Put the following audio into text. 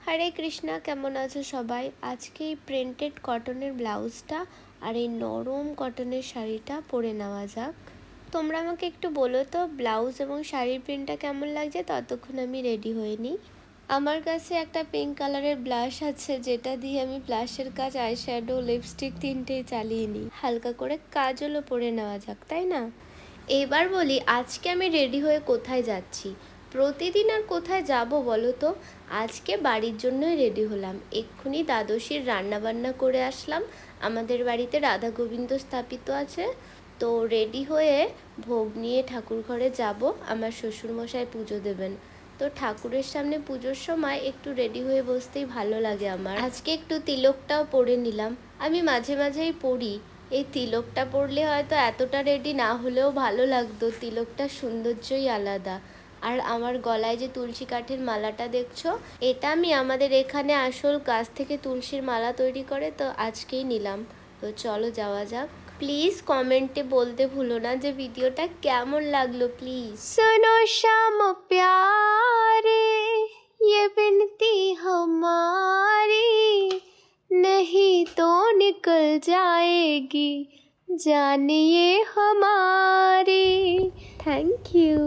হরে কৃষ্ণা, কেমন আছো সবাই? আজকে এই প্রিন্টেড কটনের ব্লাউজটা আর এই নরম কটনের শাড়িটা পরে নেওয়া যাক। তোমরা আমাকে একটু বলো তো ব্লাউজ এবং শাড়ির প্রিন্টটা কেমন লাগছে। ততক্ষণ আমি রেডি হয়ে নিই। আমার কাছে একটা পিঙ্ক কালারের ব্লাশ আছে, যেটা দিয়ে আমি ব্লাশের কাজ, আইশ্যাডো, লিপস্টিক তিনটেই চালিয়ে নিই। হালকা করে কাজলও পরে নেওয়া যাক, তাই না? এবার বলি, আজকে আমি রেডি হয়ে কোথায় যাচ্ছি। প্রতিদিন আর কোথায় যাব বলো তো? আজকে বাড়ির জন্যই রেডি হলাম। এক্ষুনি দ্বাদশীর রান্নাবান্না করে আসলাম। আমাদের বাড়িতে রাধা গোবিন্দ স্থাপিত আছে, তো রেডি হয়ে ভোগ নিয়ে ঠাকুর ঘরে যাব। আমার শ্বশুরমশাই পুজো দেবেন, তো ঠাকুরের সামনে পুজোর সময় একটু রেডি হয়ে বসতেই ভালো লাগে আমার। আজকে একটু তিলকটাও পরে নিলাম। আমি মাঝে মাঝেই পরি। এই তিলকটা পরলে হয়তো এতটা রেডি না হলেও ভালো লাগতো। তিলকটার সৌন্দর্যই আলাদা। আর আমার গলায় যে তুলসী কাঠের মালাটা দেখছো, এটা আমি আমাদের এখানে আসল গাছ থেকে তুলসীর মালা তৈরি করে, তো আজকেই নিলাম। তো চলো যাওয়া যাক। প্লিজ কমেন্টে বলতে ভুলো না যে ভিডিওটা কেমন লাগলো। প্লিজ सुनो श्याम प्यारे, ये विनती हमारी, नहीं तो निकल जाएगी जान ये हमारी। Thank you.